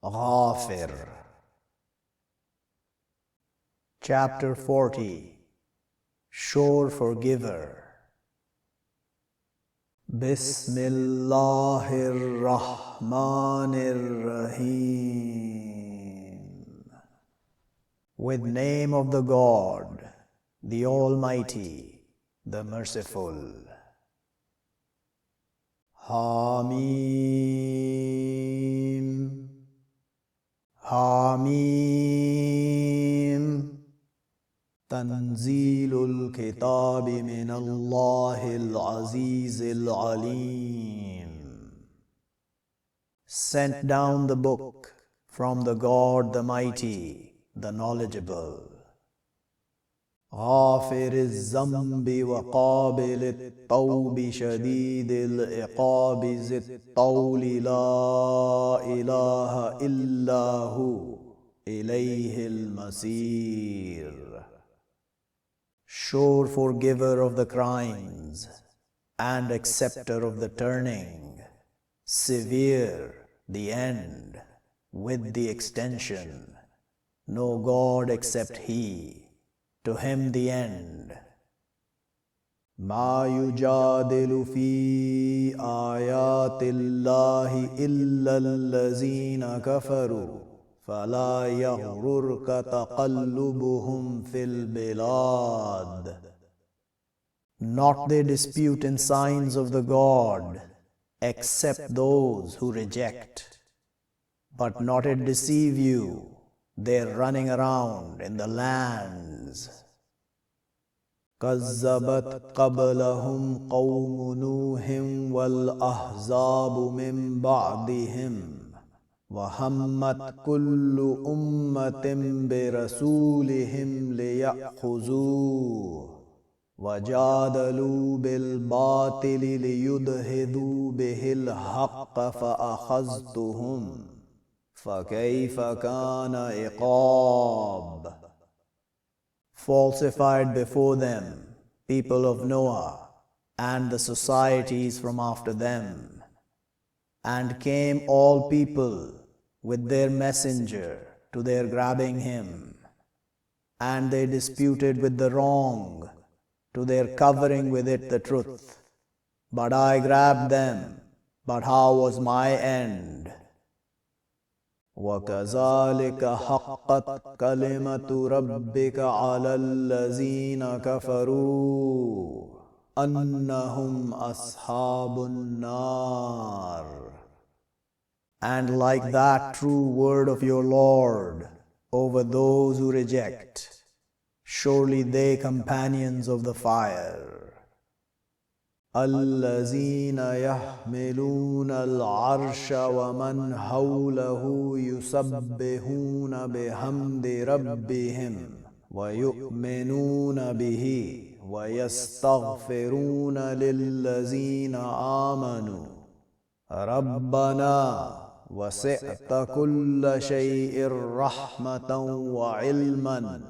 Ghafir. Chapter 40. Sure Forgiver. Bismillahir Rahmanir Rahim. With name of the God, the Almighty, the Merciful. Hamim. Hamim. Tanzilul Kitabi min Allahil Azizil Alim. Sent down the book from the God the Mighty, the Knowledgeable. غافر الذنب وقابل التوب شديد العقاب ذي الطول لا إله إلا هو إليه المصير. Sure forgiver of the crimes and acceptor of the turning, severe the end with the extension, no God except He, to Him the end. ما يجادل في آيات الله إلا الذين كفروا فلا يغررك تقلبهم في البلاد. Not they dispute in signs of the God, except those who reject. But not it deceive you, their running around in the lands. كذبت قبلهم قوم نوح والأحزاب من بعدهم وهمت كل أمة برسولهم ليأخذوه وجادلوا بالباطل ليدحضوا به الحق فأخذتهم فكيف كان عقاب. Falsified before them people of Noah and the societies from after them, and came all people with their messenger to their grabbing him, and they disputed with the wrong to their covering with it the truth. But I grabbed them, but how was my end? وَكَذَلِكَ حَقَّتْ كَلِمَةُ رَبِّكَ عَلَى الَّذِينَ كَفَرُوا أَنَّهُمْ أَصْحَابُ النَّارِ. And like that true word of your Lord over those who reject, surely they companions of the fire. الذين يحملون العرش ومن حوله يسبحون بحمد ربهم ويؤمنون به ويستغفرون للذين آمنوا ربنا وسعت كل شيء رحمة وعلما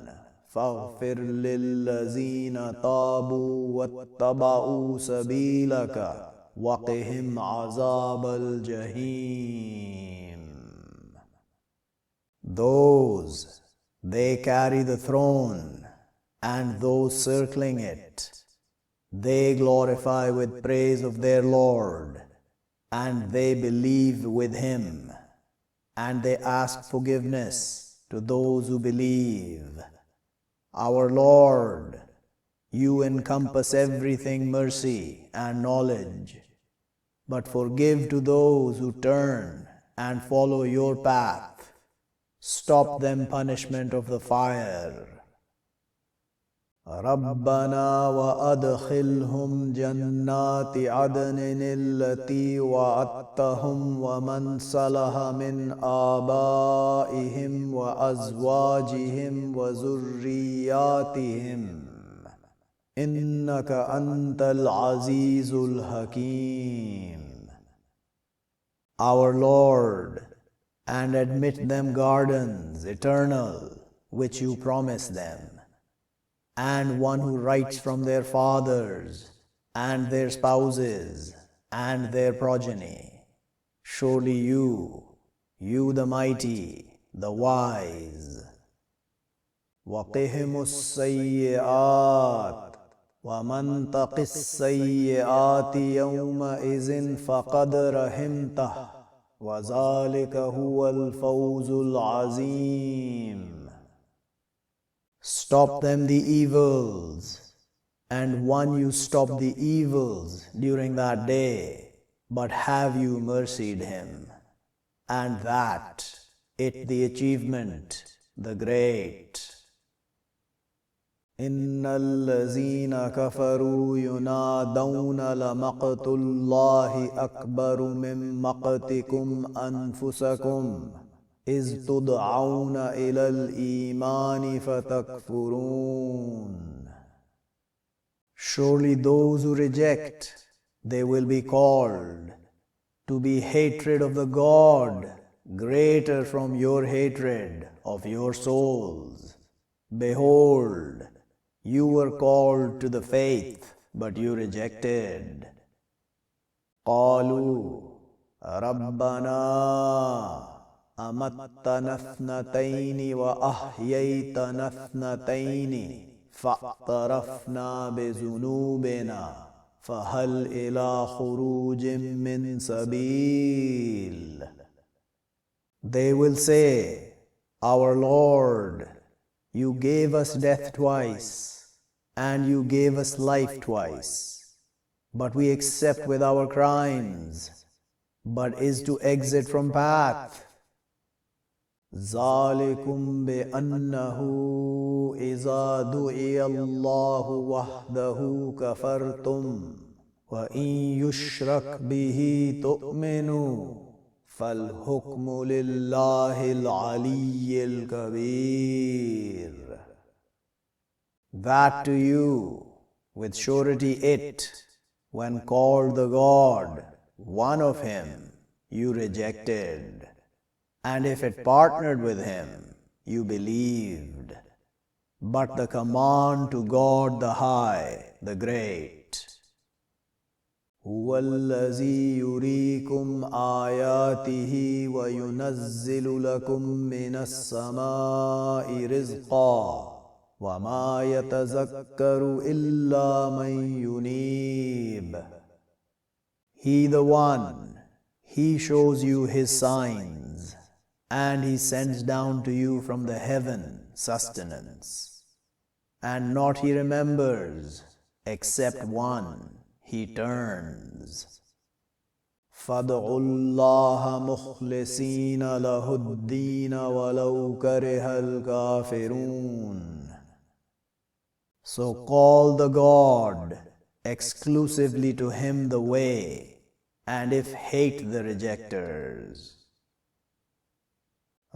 فاغفر للذين تابوا واتبعوا سبيلك وقهم عذاب الجحيم. Those, they carry the throne, and those circling it, they glorify with praise of their Lord, and they believe with Him, and they ask forgiveness to those who believe. Our Lord, You encompass everything mercy and knowledge, but forgive to those who turn and follow Your path. Stop them punishment of the fire. رَبَّنَا وَأَدْخِلْهُمْ جَنَّاتِ عَدْنٍ الَّتِي وَعَدتَّهُمْ وَمَنْ صَلَحَ مِنْ آبَائِهِمْ وَأَزْوَاجِهِمْ وَذُرِّيَّاتِهِمْ إِنَّكَ أَنْتَ الْعَزِيزُ الْحَكِيمُ. Our Lord, and admit them gardens eternal which You promise them, and one who writes from their fathers, and their spouses, and their progeny. Surely You, you the mighty, the wise. وَقِهِمُ السَّيِّئَاتِ وَمَنْ تَقِ السَّيِّئَاتِ يَوْمَئِذٍ فَقَدْ رَحِمْتَهُ وَذَلِكَ هُوَ الْفَوْزُ الْعَظِيمُ. Stop them the evils, and one you stop the evils during that day, but have you mercied him, and that it the achievement, the great. إِنَّ الَّذِينَ كَفَرُوا يُنَادَوْنَ لَمَقْتُ اللَّهِ أَكْبَرُ مِن مَقْتِكُمْ أَنفُسَكُمْ إِذْ تُدْعَوْنَ إِلَى الْإِيمَانِ فَتَكْفُرُونَ. Surely those who reject, they will be called to be hatred of the God greater from your hatred of your souls. Behold, you were called to the faith, but you rejected. قالوا ربنا أمتنا اثنتين وأحييتنا اثنتين فاعترفنا بذنوبنا فهل إلى خروج من سبيل. They will say, Our Lord, you gave us death twice, and you gave us life twice, but we accept with our crimes, but is to exit from path. ذَلِكُمْ بِأَنَّهُ إِذَا دُعِيَ اللَّهُ وَحْدَهُ كَفَرْتُمْ وَإِن يُشْرَكْ بِهِ تُؤْمِنُوا فَالْحُكْمُ لِلَّهِ الْعَلِيِّ الْكَبِيرِ. That to you, with surety it, when called the God, one of him, you rejected, and if it partnered with him, you believed. But the command to God the High, the Great. هُوَ الَّذِي يُرِيكُمْ آيَاتِهِ وَيُنَزِّلُ لَكُم مِّنَ السَّمَاءِ رِزْقًا وَمَا يَتَذَكَّرُ إِلَّا مَن يُنِيبُ. He the One, He shows you His signs, and He sends down to you from the heaven sustenance. And not He remembers, except one, He turns. فَادْعُوا اللَّهَ مُخْلِصِينَ لَهُ الدِّينَ وَلَوْ كَرِهَ الْكَافِرُونَ. So call the God, exclusively to Him the way, and if hate the rejectors.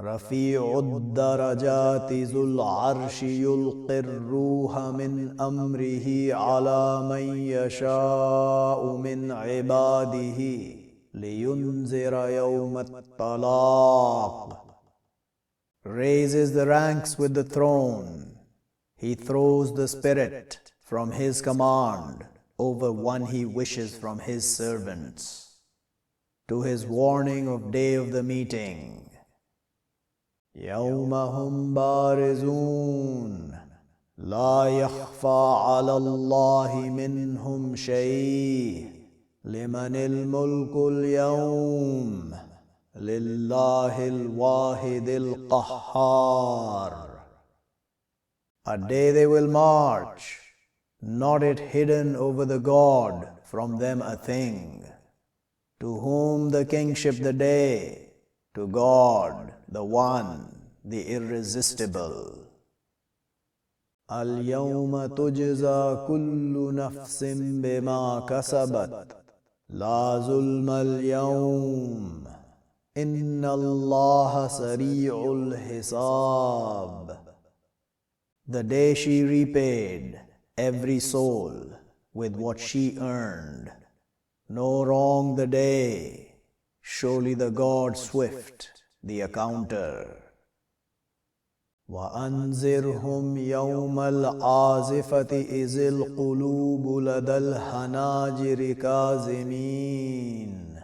رفيع الدرجات ذو العرش يلقي الروح من أمره على من يشاء من عباده لينذر يوم الطلاق. Raises the ranks with the throne. He throws the Spirit from His command over one He wishes from His servants, to His warning of day of the meeting. يَوْمَ هُمْ بَارِزُونَ لَا يَخْفَى عَلَى اللَّهِ مِنْهُمْ شَيْءٌ لِمَنِ الْمُلْكُ الْيَوْمَ لِلَّهِ الْوَاحِدِ الْقَهَّارِ. A day they will march, not it hidden over the God from them a thing. To whom the kingship the day? To God, the One, the Irresistible. اليوم تجزى كل نفس بما كسبت لا ظلم اليوم إن الله سريع الحساب. The day she repaid every soul with what she earned. No wrong the day. Surely the God swift, the accounter. وَأَنذِرْهُمْ يَوْمَ الْآزِفَةِ إِذِ الْقُلُوبُ لَدَى الْحَنَاجِرِ كَاظِمِينَ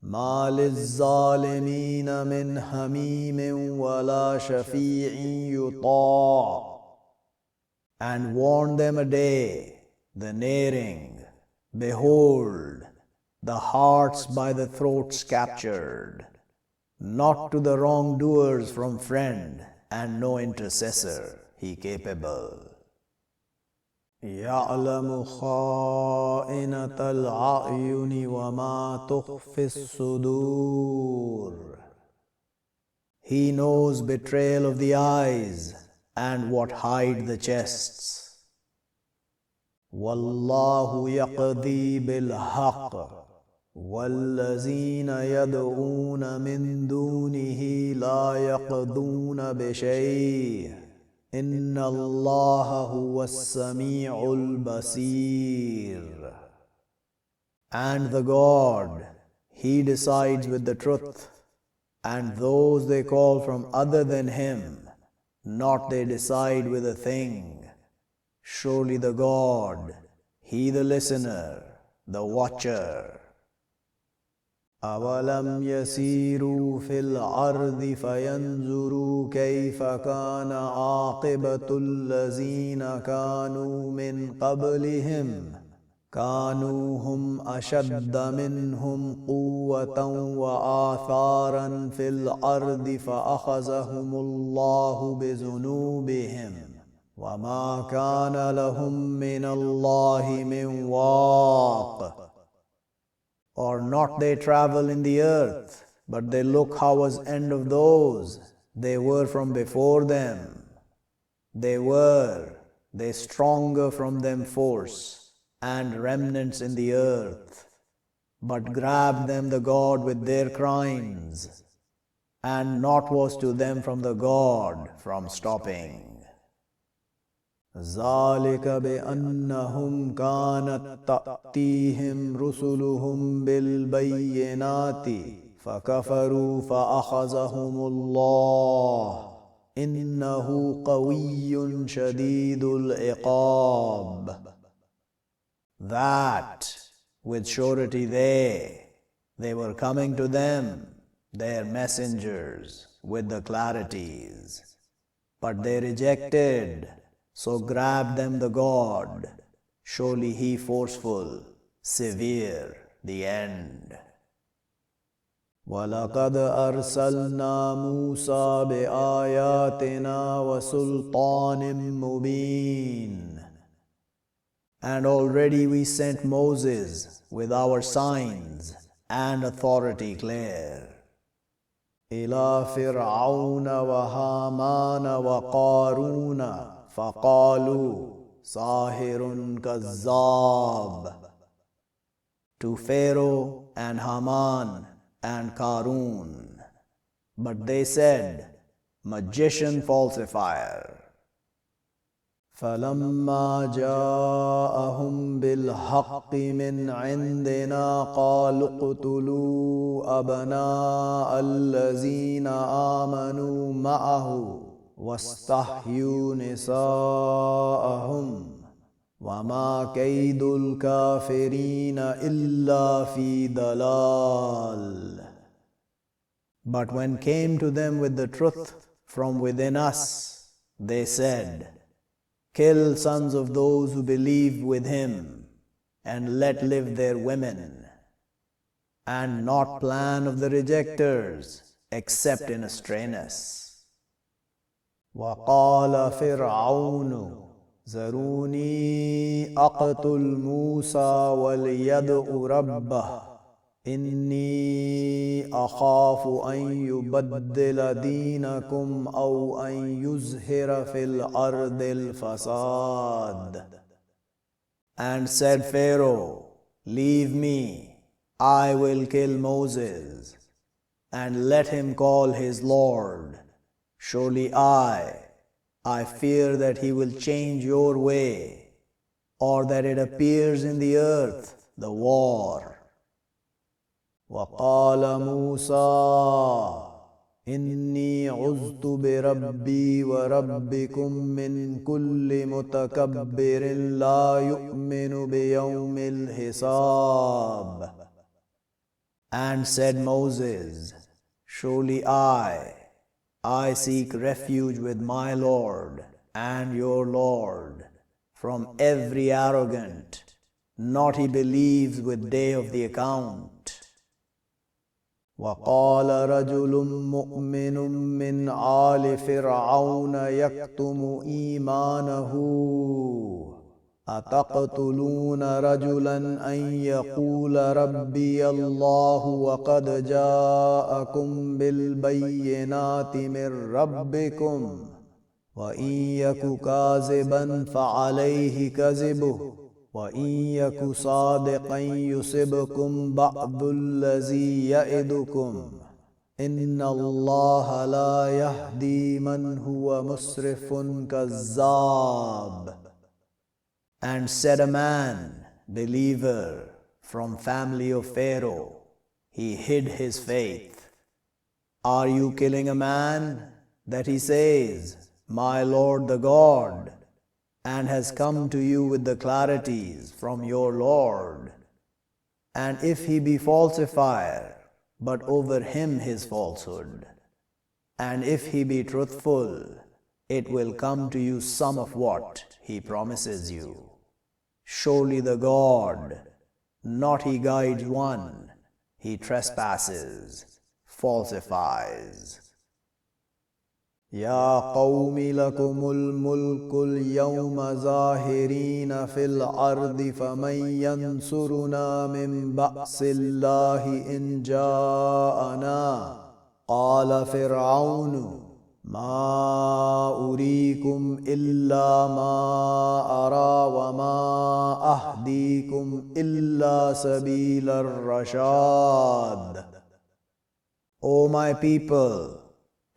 ما للظالمين من حميم ولا شفيع يطاع. And warn them a day, the nearing, behold, the hearts by the throats captured, not to the wrongdoers from friend, and no intercessor he capable. يعلم خائنة الأعين وما تخفي الصدور. He knows betrayal of the eyes and what hide the chests. والله يقضي بالحق والذين يدعون من دونه لا يقضون بشيء إن الله هو السميع البصير. And the God, He decides with the truth, and those they call from other than Him, not they decide with a thing. Surely the God, He the listener, the watcher. أَوَلَمْ يَسِيرُوا فِي الْأَرْضِ فَيَنْظُرُوا كَيْفَ كَانَ عَاقِبَةُ الَّذِينَ كَانُوا مِنْ قَبْلِهِمْ كَانُوا هُمْ أَشَدَّ مِنْهُمْ قُوَّةً وَآثَارًا فِي الْأَرْضِ فَأَخَذَهُمُ اللَّهُ بِذُنُوبِهِمْ وَمَا كَانَ لَهُمْ مِنَ اللَّهِ مِنْ وَاقٍ. Or not they travel in the earth, but they look how was end of those they were from before them. They stronger from them force, and remnants in the earth, but grabbed them the God with their crimes, and naught was to them from the God from stopping. ذَلِكَ بِأَنَّهُمْ كَانَتْ تَأْتِيهِمْ رُسُلُهُمْ بِالْبَيِّنَاتِ فَكَفَرُوا فَأَخَذَهُمُ اللَّهُ إِنَّهُ قَوِيٌّ شَدِيدُ الْعِقَابِ. That with surety they were coming to them, their messengers, with the clarities, but they rejected. So grabbed them the God, surely He forceful, severe, the end. وَلَقَدْ أَرْسَلْنَا مُوسَى بِآيَاتِنَا وَسُلْطَانٍ مُبِينٍ. And already we sent Moses with our signs and authority clear. إِلَى فِرْعَوْنَ وَهَامَانَ وَقَارُونَ فَقَالُوا سَاحِرٌ كَذَّابٌ. To Pharaoh and Haman and Qarun, but they said, magician falsifier. فَلَمَّا جَاءَهُمْ بِالْحَقِّ مِنْ عِنْدِنَا قَالُوا اقْتُلُوا أَبْنَاءَ الَّذِينَ آمَنُوا مَعَهُ وَاسْتَحْيُوا نِسَاءَهُمْ وَمَا كَيْدُ الْكَافِرِينَ إِلَّا فِي ضَلَالٍ. But when came to them with the truth from within us, they said, kill sons of those who believe with him, and let live their women, and not plan of the rejectors, except in astrayness. وَقَالَ فِرْعَوْنُ ذَرُونِي أَقْتُلْ مُوسَى وَلْيَدْعُ رَبَّهُ إِنِّي أَخَافُ أَنْ يُبَدِّلَ دِينَكُمْ أَوْ أَنْ يُظْهِرَ فِي الْأَرْضِ الْفَسَادَ. And said Pharaoh, leave me, I will kill Moses, and let him call his Lord. Surely I fear that he will change your way, or that it appears in the earth, the war. وَقَالَ مُوسَى إِنِّي عُذْتُ بِرَبِّي وَرَبِّكُمْ مِنْ كُلِّ مُتَكَبِّرٍ لَا يُؤْمِنُ بِيَوْمِ الْحِسَابِ. And said Moses, surely I seek refuge with my Lord and your Lord from every arrogant, naughty believes with day of the account. وقال رجل مؤمن من آل فرعون يكتم إيمانه أتقتلون رجلا أن يقول ربي الله وقد جاءكم بالبينات من ربكم وإن يك كاذبا فعليه كذبه وإن يك صادقا يصبكم بعض الذي يعدكم إن الله لا يهدي من هو مسرف كذاب. And said a man, believer, from family of Pharaoh, he hid his faith. Are you killing a man that he says, my Lord the God, and has come to you with the clarities from your Lord? And if he be falsifier, but over him his falsehood, and if he be truthful, it will come to you some of what he promises you. Surely the God, not he guides one, he trespasses, falsifies. يا قوم لكم الملك اليوم ظاهرين في الأرض فمن ينصرنا من بأس الله إن جاءنا قال فرعون ما أريكم إلا ما أرى وما أهديكم إلا سبيل الرشاد. O my people,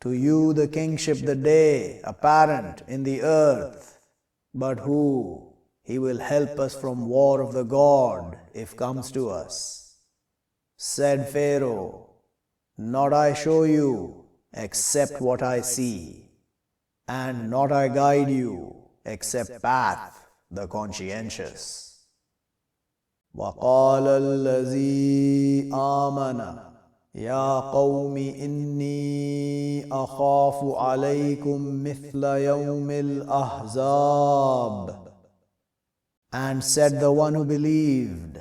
to you the kingship the day apparent in the earth, but who? He will help us from war of the God if comes to us. Said Pharaoh, not I show you except what I see, and not I guide you except path the conscientious. وقال الذي آمن يا قوم إني أخاف عليكم مثل يوم الأحزاب. And said the one who believed,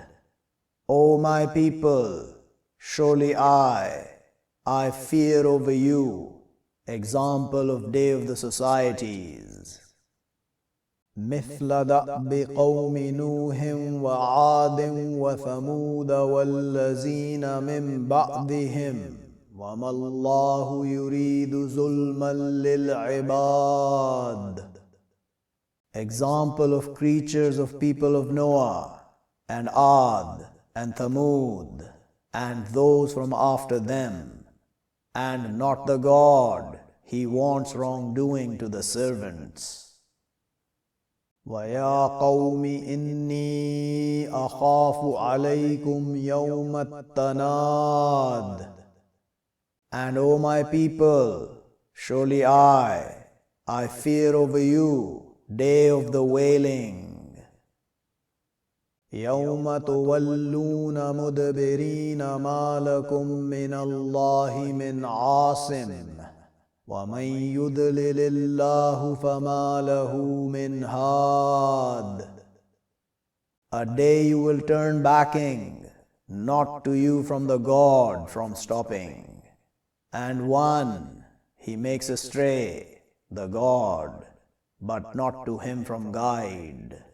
O my people, surely I fear over you, example of day of the societies. مثل دأب قوم نوح وعاد وثمود والذين من بعدهم وما الله يريد ظلما للعباد. Example of creatures of people of Noah and Ad and Thamud and those from after them. And not the God, he wants wrongdoing to the servants. وَيَا قَوْمِ إِنِّي أَخَافُ عَلَيْكُمْ يَوْمَ التَّنَادِ. And O my people, surely I fear over you, day of the wailing. يَوْمَ تُوَلُّونَ مُدْبِرِينَ مَا لَكُمْ مِنَ اللَّهِ مِنْ عَاصِمٍ وَمَنْ يُضْلِلِ اللَّهُ فَمَا لَهُ مِنْ هَادٍ. A day you will turn backing, not to you from the God from stopping. And one he makes astray, the God, but not to him from guide.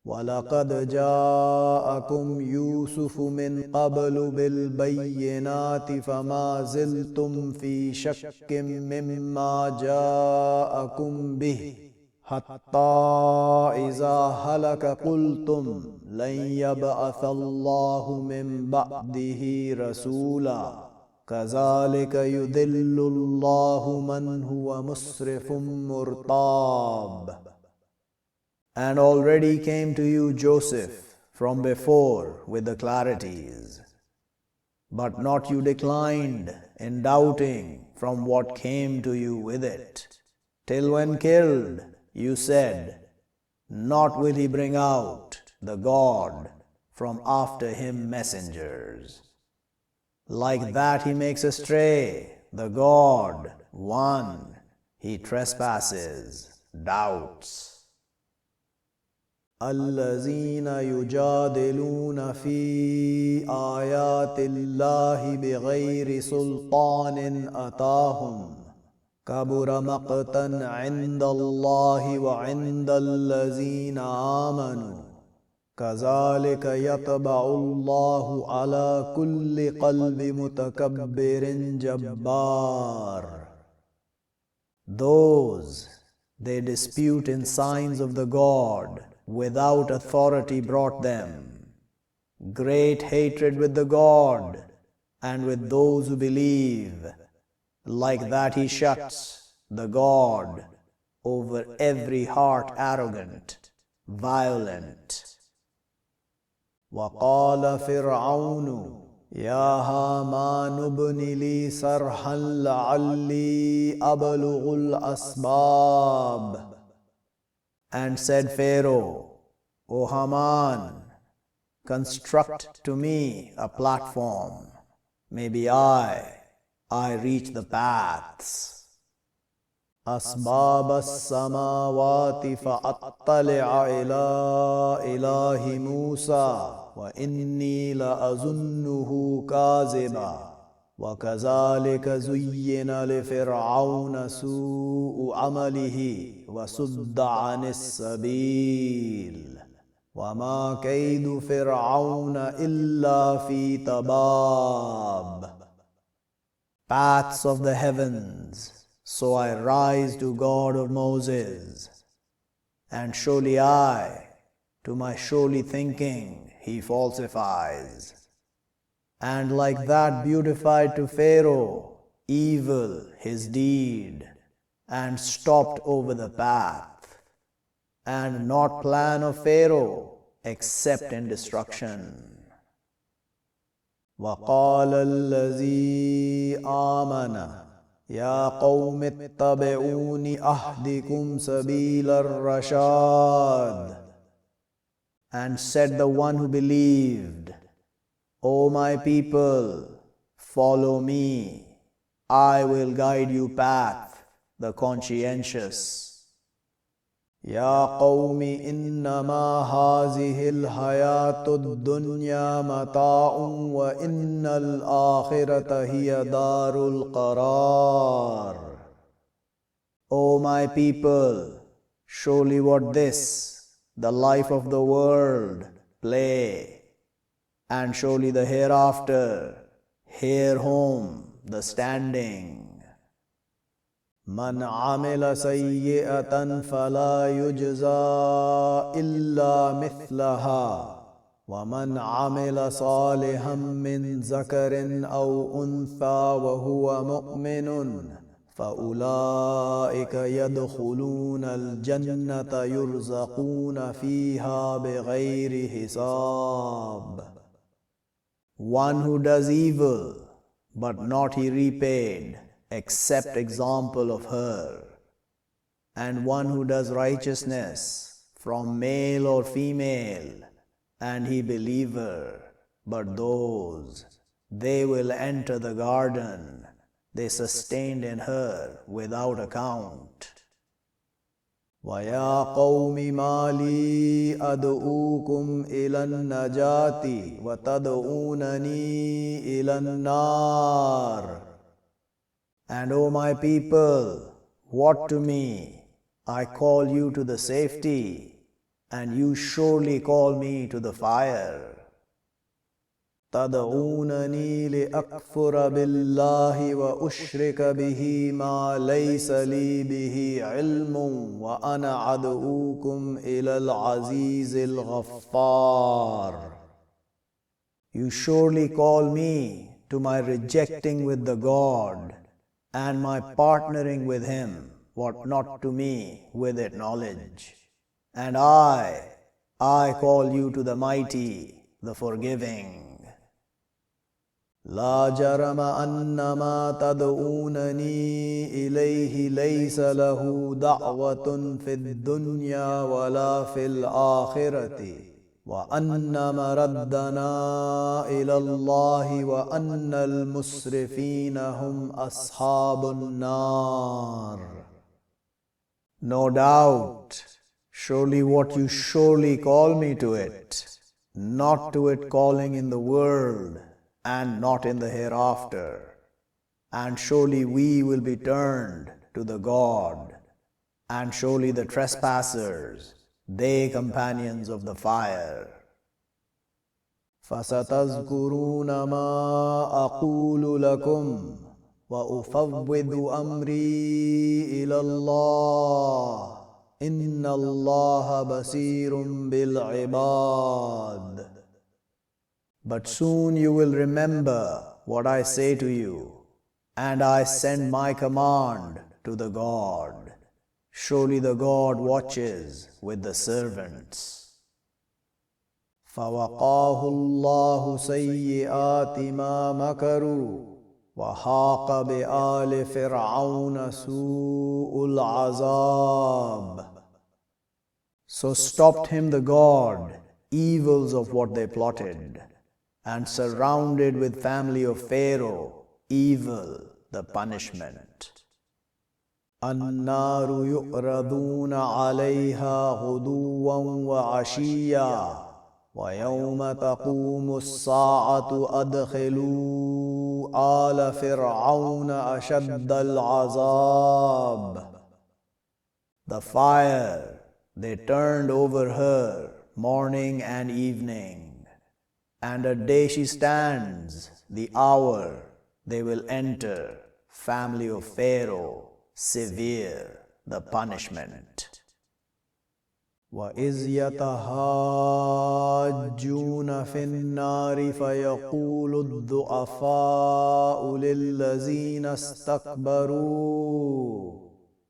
وَلَقَدْ جَاءَكُمْ يُوسُفُ مِنْ قَبْلُ بِالْبَيِّنَاتِ فَمَا زِلْتُمْ فِي شَكٍّ مِّمَّا جَاءَكُمْ بِهِ حَتَّى إِذَا هَلَكَ قُلْتُمْ لَنْ يَبْعَثَ اللَّهُ مِنْ بَعْدِهِ رَسُولًا كَذَلِكَ يُضِلُّ اللَّهُ مَنْ هُوَ مُسْرِفٌ مُرْتَابٌ. And already came to you Joseph from before with the clarities. But not you declined in doubting from what came to you with it, till when killed you said, not will he bring out, the God, from after him messengers. Like that he makes astray the God, one, he trespasses, doubts. الذين يجادلون في آيات الله بغير سلطان أتاهم كبر مقتا عند الله وعند الذين آمنوا كذلك يطبع الله على كل قلب متكبر جبار. Those they dispute in signs of the God without authority brought them. Great hatred with the God and with those who believe. Like that he shuts the God over every heart arrogant, violent. وقال فرعون يا هامان ابن لي صرحا لعلي أبلغ الأسباب. And said Pharaoh, O Haman, construct to me a platform. Maybe I reach the paths. أسباب السماوات فأطلع إلى إله موسى وإني لأظنه كاذبا وكذلك زين لفرعون سوء عمله وصد عن السبيل وما كيد فرعون إلا في تباب. Paths of the heavens, so I rise to God of Moses, and surely to my surely thinking, he falsifies. And like that beautified to Pharaoh, evil his deed, and stopped over the path, and not plan of Pharaoh, except in destruction. وقال الذي آمن يا قوم اتبعون أهدكم سبيل الرشاد. And said the one who believed, O my people, follow me, I will guide you path, the conscientious. يا قوم إنما هذه الحياة الدنيا متاع وإن الآخرة هي دار القرار. O my people, surely what this, the life of the world, play, and surely the hereafter, here home, the standing. من عمل سيئة فلا يجزى إلا مثلها ومن عمل صالحا من ذكر أو أنثى وهو مؤمن فأولئك يدخلون الجنة يرزقون فيها بغير حساب. One who does evil, but not he repaid, except example of her. And one who does righteousness, from male or female, and he believer, but those, they will enter the garden, they sustained in her without account. وَيَا قَوْمِ مَا لِي أَدْعُوكُمْ إِلَى النَّجَاةِ وَتَدْعُونَنِي إِلَى النَّارِ. And O my people, what to me? I call you to the safety, and you surely call me to the fire. تدعونني لأكفر بالله وأشرك به ما ليس لي به علم وأنا أدعوكم إلى العزيز الغفار. You surely call me to my rejecting with the God and my partnering with him, what not to me with it knowledge. And I call you to the mighty, the forgiving. لا جرم أن ما تدعونني إليه ليس له دعوة في الدنيا ولا في الآخرة وأن مردنا إلى الله وأن المسرفين هم أصحاب النار. No doubt, surely what you surely call me to it, not to it calling in the world and not in the hereafter. And surely we will be turned to the God, and surely the trespassers, they companions of the fire. فَسَتَذْكُرُونَ مَا أَقُولُ لَكُمْ وَأُفَوِّضُ أَمْرِي إِلَى اللَّهِ إِنَّ اللَّهَ بَصِيرٌ بِالْعِبَادِ. But soon you will remember what I say to you, and I send my command to the God. Surely the God watches with the servants. فَوَقَاهُ اللَّهُ سَيِّئَاتِ مَا مَكَرُوا وَحَاقَ بِآلِ فِرْعَوْنَ سُوءُ الْعَذَابِ. So stopped him the God evils of what they plotted, and surrounded with family of Pharaoh evil the punishment. النار يؤرضون عليها غدوا وعشيا ويوم تقوم الساعة أدخلوا آل فرعون أشد العذاب. The fire, they turned over her morning and evening, and a day she stands, the hour they will enter, family of Pharaoh, severe the punishment. وَإِذْ يَتَحَاجُّونَ فِي النَّارِ فَيَقُولُ الضُّعَفَاءُ لِلَّذِينَ اسْتَكْبَرُوا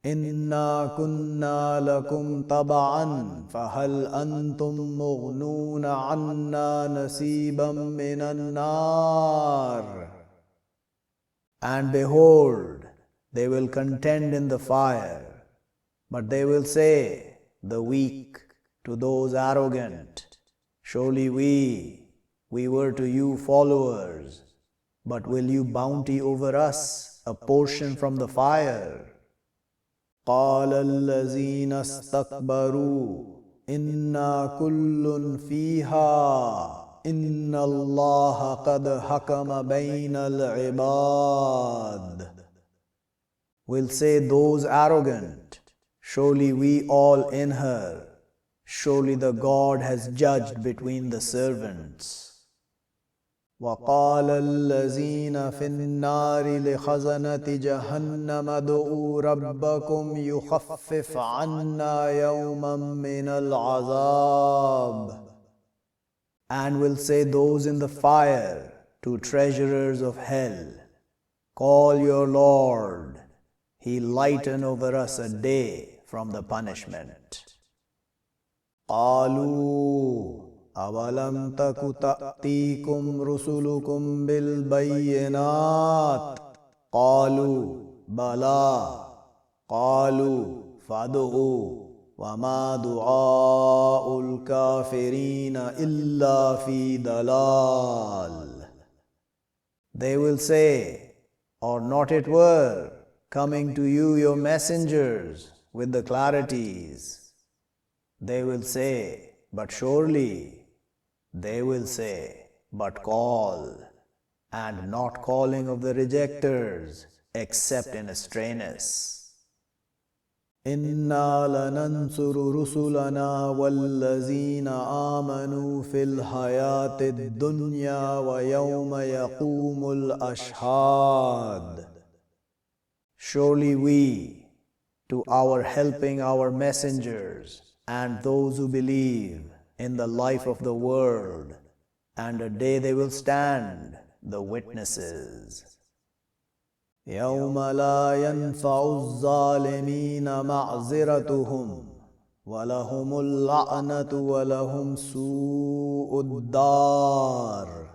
إِنَّا كُنَّا لَكُمْ تَبَعًا فَهَلْ أَنْتُمْ مُغْنُونَ عَنَّا نَصِيبًا مِنَ النَّارِ. And behold, they will contend in the fire, but they will say, the weak, to those arrogant, surely we were to you followers, but will you bounty over us a portion from the fire? قَالَ الَّذِينَ اسْتَكْبَرُوا إِنَّا كُلٌّ فِيهَا إِنَّ اللَّهَ قَدْ حَكَمَ بَيْنَ الْعِبَادِ. Will say those arrogant, surely we all in her, surely the God has judged between the servants. وَقَالَ الَّذِينَ فِي النَّارِ لِخَزَنَةِ جَهَنَّمَ ادْعُوا رَبَّكُمْ يُخَفِّفْ عَنَّا يَوْمًا مِنَ الْعَذَابِ. And will say those in the fire to treasurers of hell, call your Lord, He lighten over us a day from the punishment. قَالُوا أَوَلَمْ تَكُ تَأْتِيكُمْ رُسُلُكُمْ بِالْبَيِّنَاتِ قَالُوا بَلَى قَالُوا فَادْعُوا وَمَا دُعَاءُ الْكَافِرِينَ إِلَّا فِي ضَلَالٍ. They will say, or not it were coming to you your messengers with the clarities. They will say, but surely. They will say, but call, and not calling of the rejectors, except in extraneous. إِنَّا لَنَنْصُرُ رُسُلَنَا وَالَّذِينَ آمَنُوا فِي الْحَيَاةِ الدُّنْيَا وَيَوْمَ يَقُومُ الْأَشْهَادُ. Surely we, to our helping our messengers and those who believe in the life of the world, and a day they will stand, the witnesses. يَوْمَ لَا يَنْفَعُ الظَّالِمِينَ مَعْذِرَتُهُمْ وَلَهُمُ اللَّعْنَةُ وَلَهُمْ سُوءُ الدَّارِ.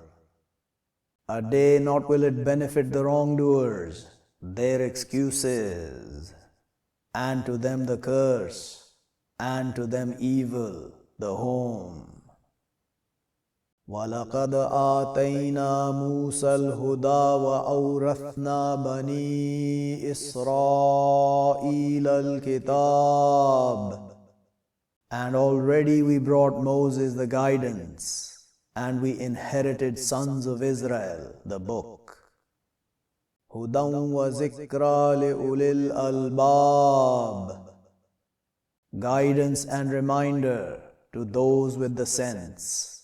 A day not will it benefit the wrongdoers, their excuses, and to them the curse, and to them evil, the home. وَلَقَدْ آتَيْنَا مُوسَى الْهُدَى وَأَوْرَثْنَا بَنِي إِسْرَائِيلَ الْكِتَابَ. And already we brought Moses the guidance, and we inherited sons of Israel the book. هُدًى وَذِكْرَى لِأُولِي الْأَلْبَابِ. Guidance and reminder to those with the sense.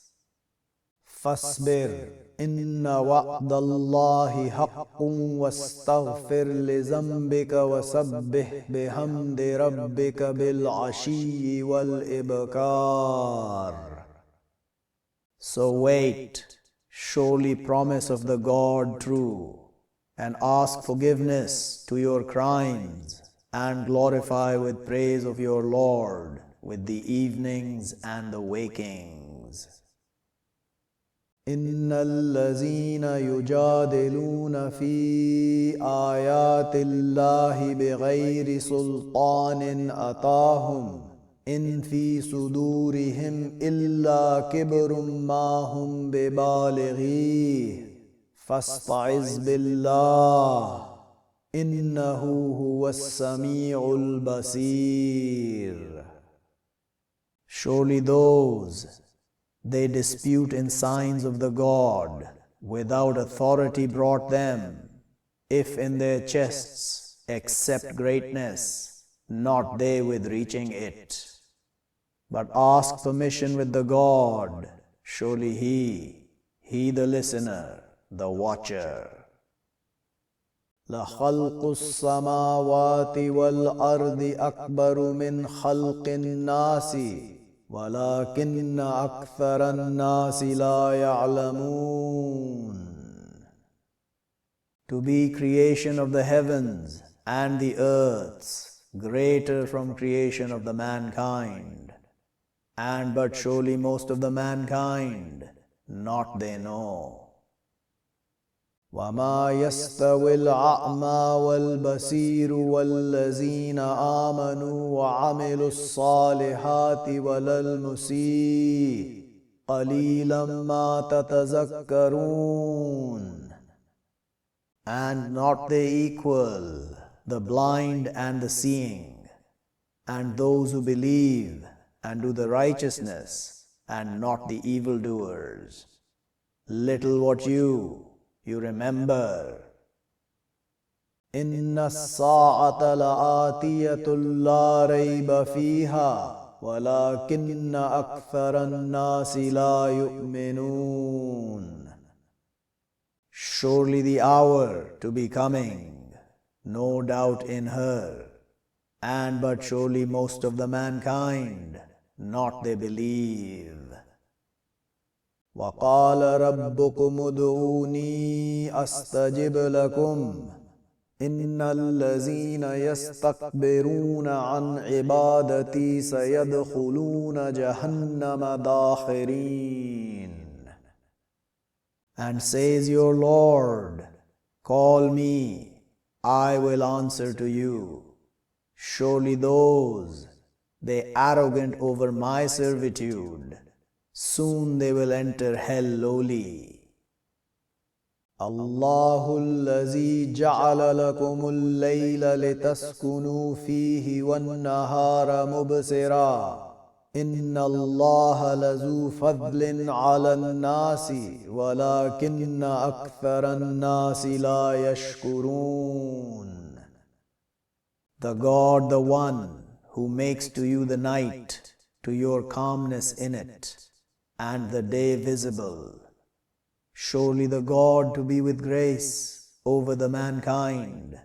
فاصبر إن وعد الله حق واستغفر لذنبك وسبح بحمد ربك بالعشي والإبكار. So wait, surely promise of the God true, and ask forgiveness to your crimes, and glorify with praise of your Lord with the evenings and the wakings. إِنَّ الَّذِينَ يُجَادِلُونَ فِي آيَاتِ اللَّهِ بِغَيْرِ سُلْطَانٍ أَتَاهُمْ إِنْ فِي صُدُورِهِمْ إِلَّا كِبْرٌ مَّا هُمْ بِبَالِغِيهِ فَاسْتَعِذْ بِاللَّهِ إِنَّهُ هُوَ السَّمِيعُ الْبَصِيرُ. Surely those, they dispute in signs of the God, without authority brought them, if in their chests accept greatness, not they with reaching it. But ask permission with the God, surely He the listener, the watcher. لَخَلْقُ السَّمَاوَاتِ وَالْأَرْضِ أَكْبَرُ مِنْ خَلْقِ النَّاسِ وَلَكِنَّ أَكْثَرَ النَّاسِ لَا يَعْلَمُونَ. To be creation of the heavens and the earths greater from creation of the mankind, and but surely most of the mankind, not they know. وَمَا يَسْتَوِي الْأَعْمَى وَالْبَصِيرُ وَالَّذِينَ آمَنُوا وَعَمِلُوا الصَّالِحَاتِ وَلَا الْمُسِيءُ قَلِيلًا مَا تَتَذَكَّرُونَ. And not they equal, the blind and the seeing, and those who believe and do the righteousness, and not the evildoers. Little what you remember. إِنَّ السَّاعَةَ لَآتِيَةٌ لَا رَيْبَ فِيهَا وَلَكِنَّ أَكْثَرَ النَّاسِ لَا يُؤْمِنُونَ. Surely the hour to be coming, no doubt in her, and but surely most of the mankind, not they believe. وَقَالَ رَبُّكُمُ ادْعُونِي أَسْتَجِبْ لَكُمْ إِنَّ الَّذِينَ يَسْتَكْبِرُونَ عَنْ عِبَادَتِي سَيَدْخُلُونَ جَهَنَّمَ دَاخِرِينَ. And says your Lord, call me, I will answer to you. Surely those, they arrogant over my servitude, soon they will enter hell lowly. Allahu allazi ja'ala lakumul layla litaskunu fihi wan nahara mubsira. Inna Allaha lazu fadlin 'alan nasi walakinna aktharan nasi la yashkurun. The God, the One who makes to you the night, to your calmness in it, and the day visible. Surely the God to be with grace over the mankind,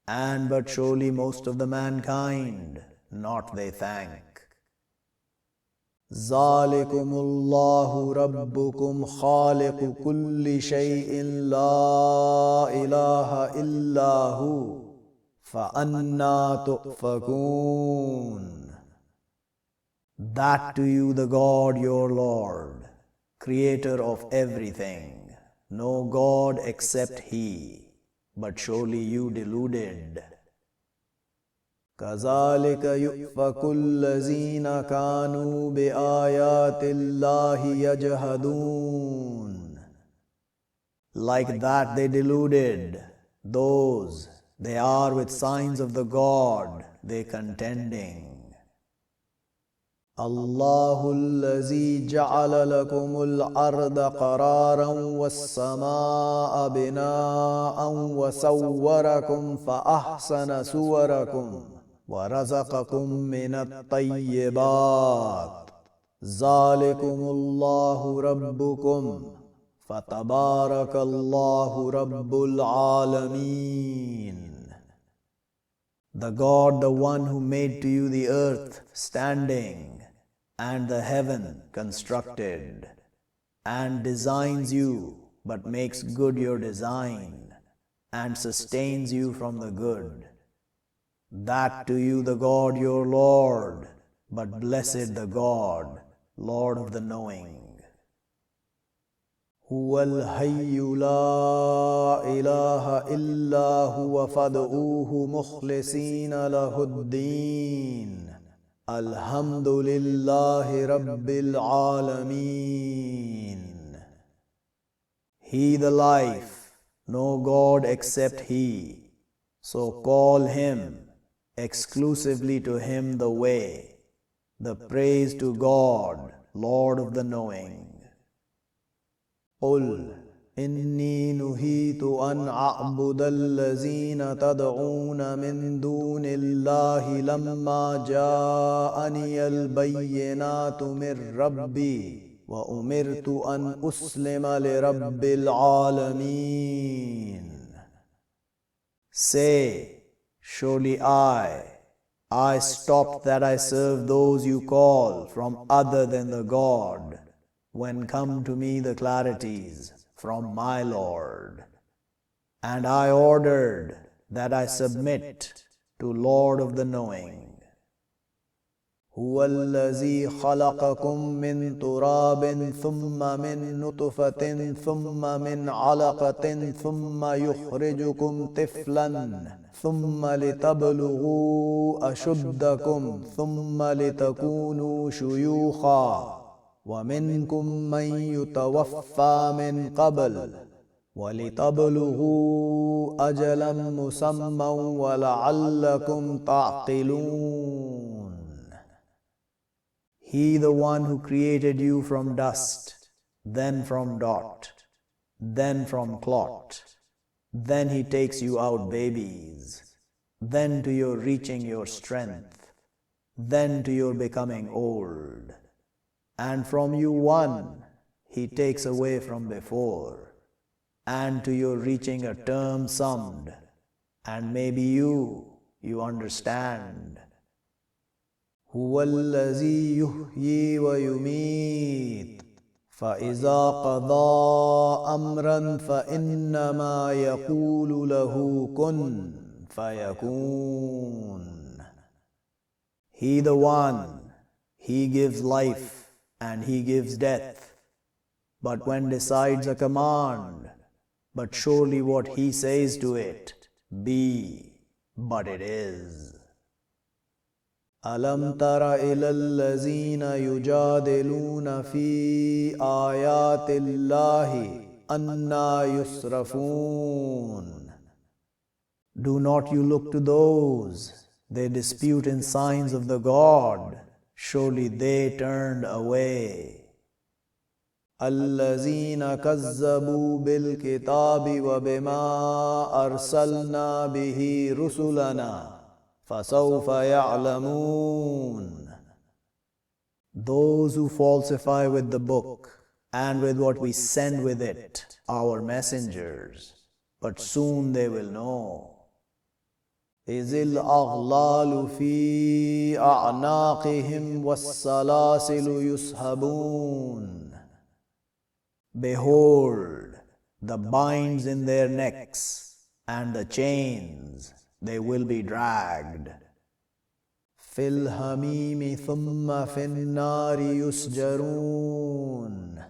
and but surely most of the mankind, not they thank. ذَلِكُمُ اللَّهُ رَبُّكُمْ خَالِقُ كُلِّ شَيْءٍ لَا إِلَهَ إِلَّا هُوَ فَأَنَّى تُؤْفَكُونَ. That to you the God your Lord, creator of everything, no God except He, but surely you deluded. كذلك يؤفك الذين كانوا بآيات الله يجحدون. Like that they deluded those they are with signs of the God they contending. الله الذي جعل لكم الأرض قرارا والسماء بناء وصوركم فأحسن صوركم ورزقكم من الطيبات ذلكم الله ربكم فتبارك الله رب العالمين. The God, the one who made to you the earth standing and the heaven constructed, and designs you but makes good your design, and sustains you from the good. That to you the God your Lord, but blessed the God, Lord of the knowing. هو الحي لا إله إلا هو فادعوه مخلصين له الدين الحمد لله رب العالمين. He the life, no God except He, so call Him, exclusively to Him the way, the praise to God, Lord of the knowing. قل إني نهيت أن أعبد الذين تدعون من دون الله لما جاءني البينات من ربي وأمرت أن أسلم لرب العالمين. Say, surely I stopped that I serve those you call from other than the God, when come to me the clarities from my Lord. And I ordered that I submit to Lord of the knowing. هو الذي خلقكم من تراب ثم من نطفة ثم من علقة ثم يخرجكم طفلا ثم لتبلغوا أشدكم ثم لتكونوا شيوخا ومنكم من يتوفى من قبل ولتبلغوا أجلا مسمى ولعلكم تعقلون. He the one who created you from dust, then from dot, then from clot, then He takes you out babies, then to your reaching your strength, then to your becoming old. And from you one He takes away from before, and to your reaching a term summed, and maybe you understand. هو الذي يحيي ويميت فإذا قضى أمرا فإنما يقول له كن فيكون. He the one, He gives life and He gives death, but when decides a command, but surely what He says to it, be, but it is. ألم تر إلى الذين يجادلون في آيات الله أنى يصرفون. Do not you look to those, they dispute in signs of the God, surely they turned away. الذين كذبوا بالكتاب وبما أرسلنا به رسلنا فسوف يعلمون. Those who falsify with the book and with what we send with it, our messengers, but soon they will know. إذ الأغلال في أعناقهم والسلاسل يسحبون. Behold, the binds in their necks and the chains, they will be dragged. في الحميم ثم في النار يسجرون.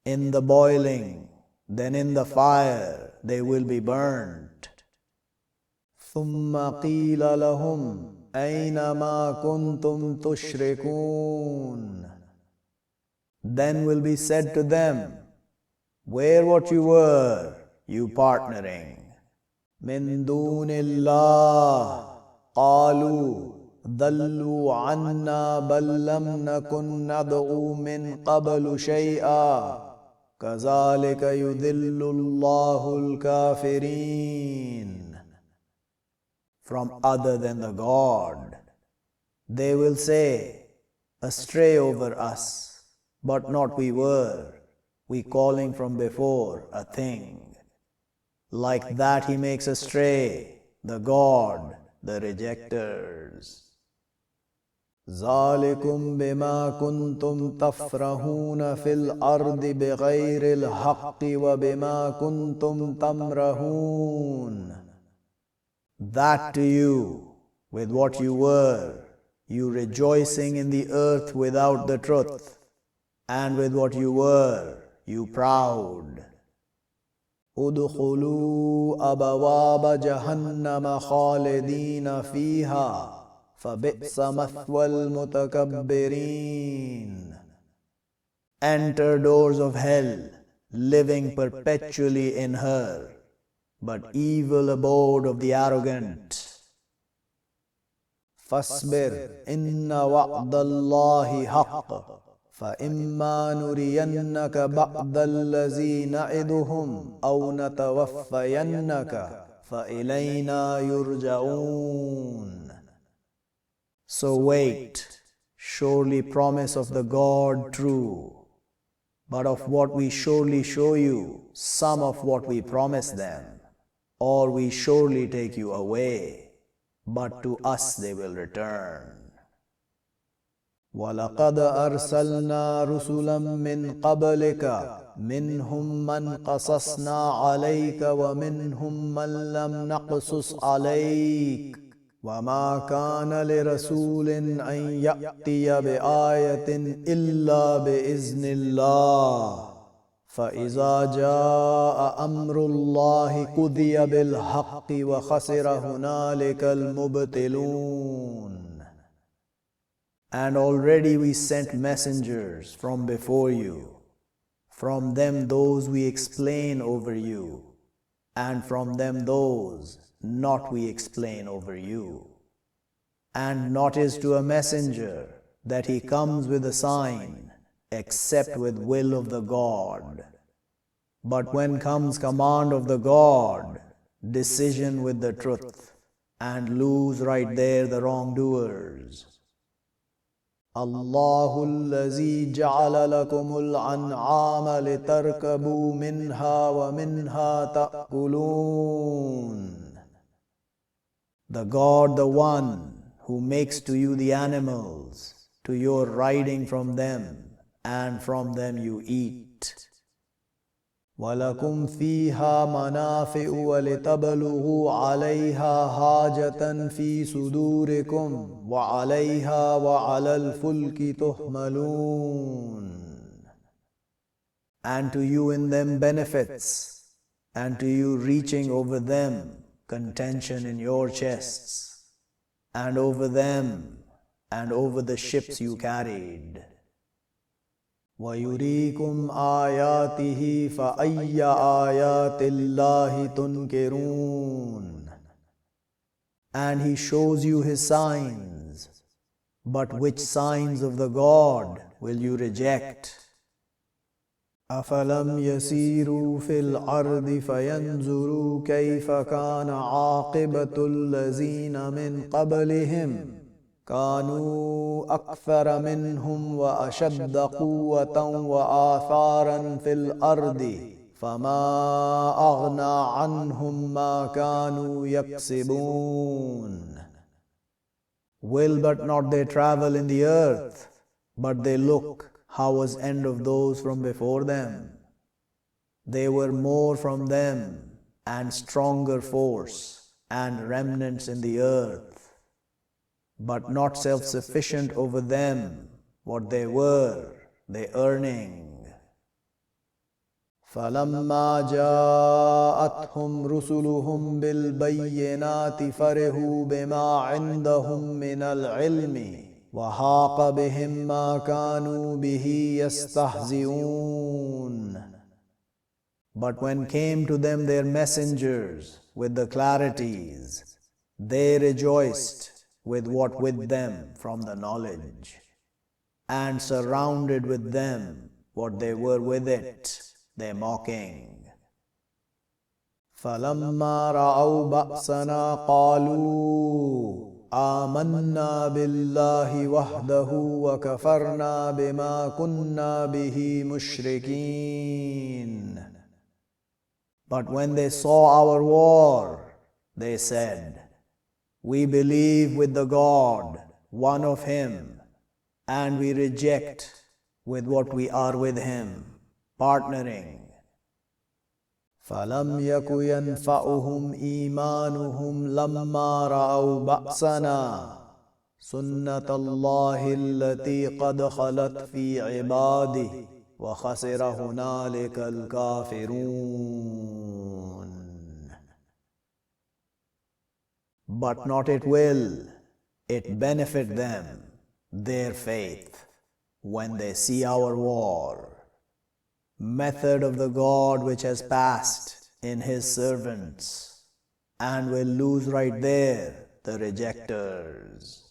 In the boiling, then in the fire they will be burnt. ثم قيل لهم أين ما كنتم تشركون. Then will be said to them, where what you were, you partnering. من دون الله قالوا ضلوا عنا بل لم نكن ندعو من قبل شيئا كذلك يذل الله الكافرين. From other than the God, they will say, astray over us, but not we were, we calling from before a thing. Like that he makes astray the God, the rejectors. ذَلِكُمْ بِمَا كُنْتُمْ تَفْرَحُونَ فِي الْأَرْضِ بِغَيْرِ الْحَقِّ وَبِمَا كُنْتُمْ تَمْرَحُونَ. That to you, with what you were, you rejoicing in the earth without the truth, and with what you were, you proud. ادخلوا أبواب جهنم خالدين فيها فبئس مثوى المتكبرين. Enter doors of hell, living perpetually in her, but evil abode of the arrogant. فاصبر إن وعد الله حق فإما نرينك بعض الذي نعدهم أو نتوفينك فإلينا يرجعون. So wait, surely promise of the God true, but of what we surely show you, some of what we promise them, or we surely take you away, but to us they will return. وَلَقَدْ أَرْسَلْنَا رُسُلًا مِّن قَبْلِكَ مِنْهُمْ مَنْ قَصَصْنَا عَلَيْكَ وَمِنْهُمْ مَنْ لَمْ نَقْصُصْ عَلَيْكَ وَمَا كَانَ لِرَسُولٍ أَنْ يَأْتِيَ بِآيَةٍ إِلَّا بِإِذْنِ اللَّهِ فَإِذَا جَاءَ أَمْرُ اللَّهِ قُضِيَ بِالْحَقِّ وَخَسِرَ هُنَالِكَ الْمُبْطِلُونَ. And already we sent messengers from before you, from them those we explain over you, and from them those not we explain over you. And not is to a messenger that he comes with a sign, except with will of the God. But when comes command of the God, decision with the truth, and lose right there the wrongdoers. الله الذي جعل لكم الأنعام لتركبوا منها ومنها تأكلون. The God, the one who makes to you the animals, to your riding from them, and from them you eat. وَلَكُمْ فِيهَا مَنَافِعُ وَلِتَبْلُغُوا عَلَيْهَا حَاجَةً فِي صُدُورِكُمْ وَعَلَيْهَا وَعَلَى الْفُلْكِ تُحْمَلُونَ. And to you in them benefits, and to you reaching over them contention in your chests, and over them, and over the ships you carried. وَيُرِيكُمْ آيَاتِهِ فَأَيَّ آيَاتِ اللَّهِ تُنْكِرُونَ. And he shows you his signs, but which signs of the God will you reject? أَفَلَمْ يَسِيرُوا فِي الْأَرْضِ فَيَنْظُرُوا كَيْفَ كَانَ عَاقِبَةُ الَّذِينَ مِنْ قَبْلِهِمْ كانوا أكثر منهم وأشد قوة وآثارا في الأرض فما أغنى عنهم ما كانوا يكسبون. Will but not they travel in the earth, but they look how was end of those from before them. They were more from them, and stronger force, and remnants in the earth, but not self-sufficient over them, what they were, they earning. فَلَمَّا جَاءَتْهُمْ رُسُلُهُم بِالْبَيِّنَاتِ فَرِحُوا بِمَا عِندَهُم مِّنَ الْعِلْمِ وَحَاقَ بِهِم مَّا كَانُوا بِهِ يَسْتَهْزِئُونَ. But when came to them their messengers with the clarities, they rejoiced with what with them from the knowledge, and surrounded with them what they were with it, their mocking. فَلَمَّا رَأَوْا بَأْسَنَا قَالُوا آمَنَّا بِاللَّهِ وَحْدَهُ وَكَفَرْنَا بِمَا كُنَّا بِهِ مُشْرِكِينَ. But when they saw our war, they said, We believe with the God, one of Him, and we reject with what we are with Him, partnering. فَلَمْ يَكُ يَنْفَعُهُمْ إِيمَانُهُمْ لَمَّا رَأَوْا بَأْسَنَا سُنَّةَ اللَّهِ الَّتِي قَدْ خَلَتْ فِي عِبَادِهِ وَخَسِرَ هُنَالِكَ الْكَافِرُونَ. But not it will it benefit them, their faith, when they see our war, method of the God which has passed in His servants, and will lose right there the rejectors.